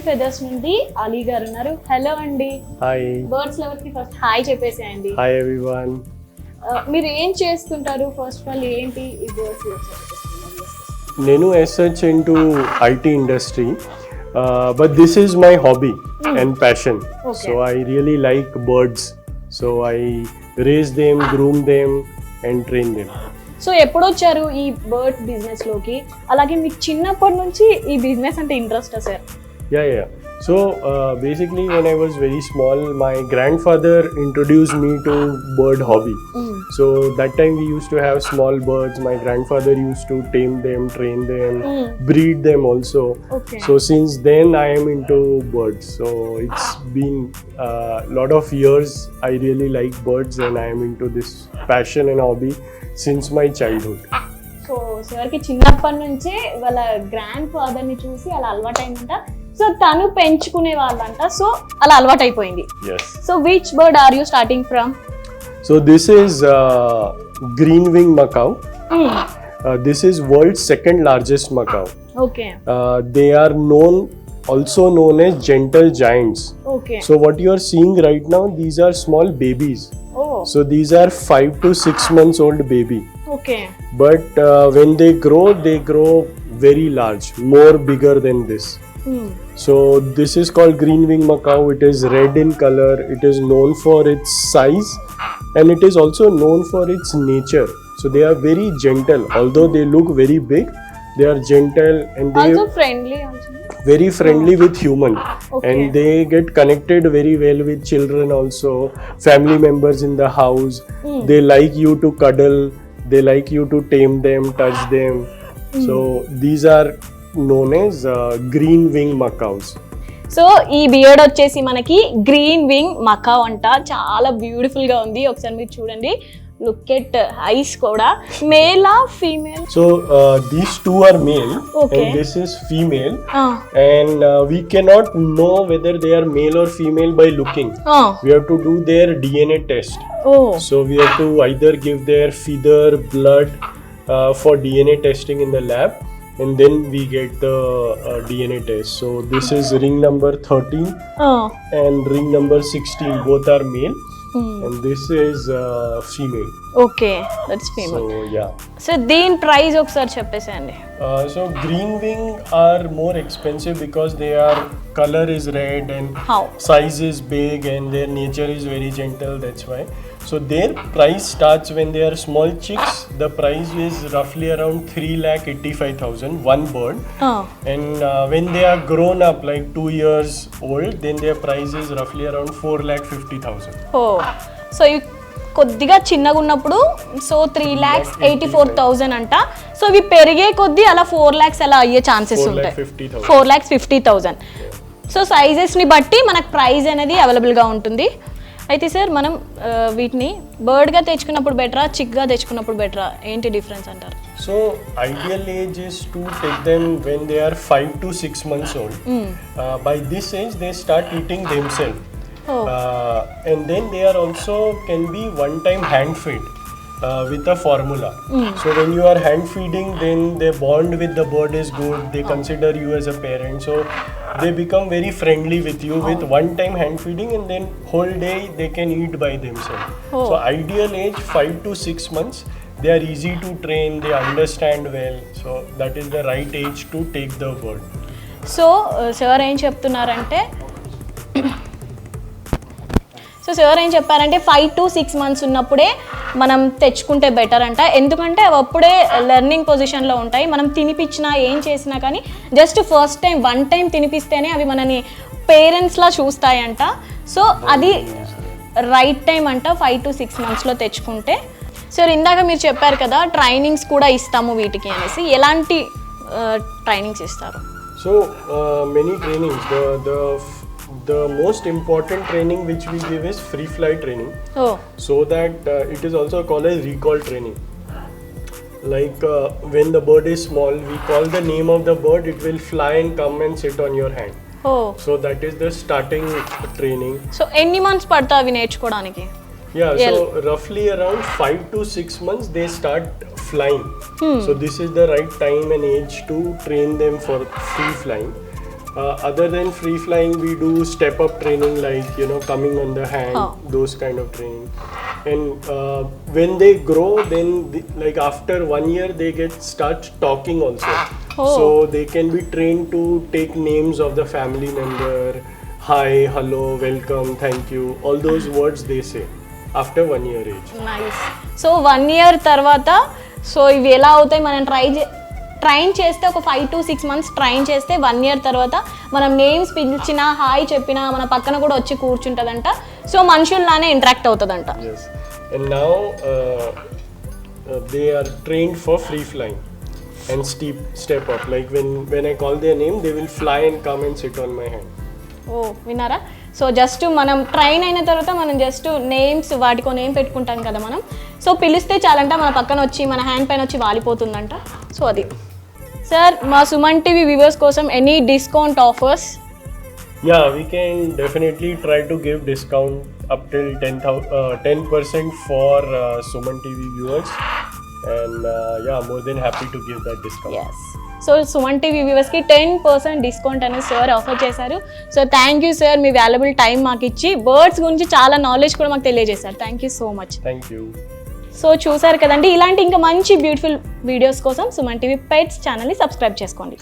Feathers నుండి అలీ గారు ఉన్నారు. హలో అండి. హాయ్. బర్డ్స్ లవర్స్ కి ఫస్ట్ హాయ్ చెప్పేసేయండి. Hi everyone. మీరు ఏం చేస్తుంటారు? ఫస్ట్ ఆఫ్ ఆల్ ఏంటి ఈ బర్డ్స్ లవర్స్? నేను as such into IT industry, but this is my hobby and passion. Okay. So I really like birds. So I raise them, groom them and train them. So ఎప్పుడు వచ్చారు ఈ bird business లోకి? అలాగే మీకు చిన్నప్పటి నుంచి ఈ బిజినెస్ అంటే ఇంట్రెస్టా sir? Yeah. So basically when I was very small, my grandfather introduced me to bird hobby. So that time we used to have small birds. My grandfather used to tame them, train them, breed them also. Okay. So since then I am into birds. So it's been a lot of years. I really like birds and I am into this passion and hobby since my childhood. So సార్కి చిన్నప్పటి నుంచే వాళ్ళ grand ఫాదర్ని చూసి అలా అలవాటైందంట. So తను పెంచుకునే వాళ్ళంట. So అలా అలవాటైపోయింది. Yes. So which bird are you starting from? So this is green wing macaw. This is world's second largest macaw. Okay. They are also known as gentle giants. Okay. So what you are seeing right now, these are small babies. Oh. So these are 5 to 6 months old baby. Okay. But when they grow very large, more bigger than this. So this is called green wing macaw. It is red in color. It is known for its size and it is also known for its nature. So they are very gentle. Although they look very big, they are gentle and they also friendly also. Very friendly with human. Okay. And they get connected very well with children also, family members in the house. They like you to cuddle, they like you to tame them, touch them. So these are known as green wing macaws. So ఈ beard వచ్చేసి మనకి green wing Macau అంట. చాలా beautiful గా ఉంది. ఒకసారి మీరు చూడండి. లుక్ ఎట్ ఐస్ కూడా. మేలా female? So these two are male. Okay. And this is female. And we cannot know whether they are male or female by looking. We have to do their DNA test. Oh. So we have to either give their feather, blood for DNA testing in the lab, and then we get the DNA test. So this is ring number 13 and ring number 16. Both are male. And this is female. Okay, that's female. So yeah. So దీని price ఒకసారి చెప్పేసేయండి. So green wing are more expensive because their color is red and How? size is big and their nature is very gentle. That's why. So their price starts when they are small chicks. The price is roughly around 3,85,000 one bird. And when they are grown up, like 2 years old, then their price is roughly around 4,50,000. So ఇవి కొద్దిగా చిన్నగా ఉన్నప్పుడు so 3,84,000 అంట. So ఇవి పెరిగే కొద్దీ అలా 4 lakhs అలా అయ్యే ఛాన్సెస్ ఉంటాయి. 4,50,000. సో సైజెస్ని బట్టి మనకు ప్రైస్ అనేది అవైలబుల్గా ఉంటుంది. అయితే సార్ మనం వీటిని బర్డ్గా తెచ్చుకున్నప్పుడు బెటరా, చిక్గా తెచ్చుకున్నప్పుడు బెటరా? ఏంటి డిఫరెన్స్ అంటారు? So ideal age is to take them when they are 5 to 6 months old. By this age they start eating themselves. And then they are also can be one time hand fed with a formula. So when you are hand feeding, then their bond with the bird is good. They consider you as a parent. So they become very friendly with you with one time hand feeding, and then whole day they can eat by themselves. So ideal age 5 to 6 months. They are easy to train, they understand well. So that is the right age to take the bird. So sir ఏం చెప్తున్నారంటే 5 to 6 months ఉన్నప్పుడే మనం తెచ్చుకుంటే better అంట. ఎందుకంటే అవి అప్పుడే learning పొజిషన్లో ఉంటాయి. మనం తినిపించినా ఏం చేసినా కానీ జస్ట్ ఫస్ట్ టైం 1 time తినిపిస్తేనే అవి మనని పేరెంట్స్లా చూస్తాయంట. సో అది రైట్ టైం అంట 5 to 6 monthsలో తెచ్చుకుంటే. సో ఇందాక మీరు చెప్పారు కదా ట్రైనింగ్స్ కూడా ఇస్తాము వీటికి అనేసి. ఎలాంటి ట్రైనింగ్స్ ఇస్తారు? So many trainings. The most important training which we give is free flight training. So that it is also called as recall training. Like when the bird is small, we call the name of the bird, it will fly and come and sit on your hand. So that is the starting training. So ఎన్ని months పడతా అవి నేర్చుకోవడానికి? Yeah, so roughly around 5 to 6 months they start flying. So this is the right time and age to train them for free flying. Other than free flying, we do step up training, like coming on the hand, those kind of training. And when they grow, then like after 1 year they start talking also. So they can be trained to take names of the family member, hi, hello, welcome, thank you, all those words they say after 1 year age. Nice. So 1 year తర్వాత so ఇవి ఎలా అవుతాయి మనం train చేస్తే ఒక 5 to 6 months train చేస్తే 1 year తర్వాత మనం నేమ్స్ పిలిచినా హాయ్ చెప్పినా మన పక్కన కూడా వచ్చి కూర్చుంటుందంట. సో మనుషుల్లానే ఇంటరాక్ట్ అవుతుందంట. Yes. And now they are trained for free flying and step up. Like when I call their name, they will fly and come and sit on my hand. ఓ విన్నారా? So just మనం train అయిన తర్వాత మనం just names వాటికో name పెట్టుకుంటాం కదా మనం. So పిలిస్తే చాలంట మన పక్కన వచ్చి మన హ్యాండ్ పైన వచ్చి వాలిపోతుందంట. సో అది సార్ మా సుమన్ టీవీ వ్యూవర్స్ కోసం any discount offers? Yeah, we can definitely try to give discount up till 10% for Suman TV viewers, and yeah, more than happy to give that discount. Yes. So Suman TV వ్యూవర్స్కి 10% discount అనేది sir offer చేశారు. So thank you sir, మీ valuable time మాకు ఇచ్చి birds గురించి చాలా knowledge కూడా మాకు తెలియజేశారు. Thank you so much. Thank you. So చూసారు కదండి, ఇలాంటి ఇంకా మంచి బ్యూటిఫుల్ వీడియోస్ కోసం సుమన్ టీవీ పెట్స్ ఛానల్ని సబ్స్క్రైబ్ చేసుకోండి.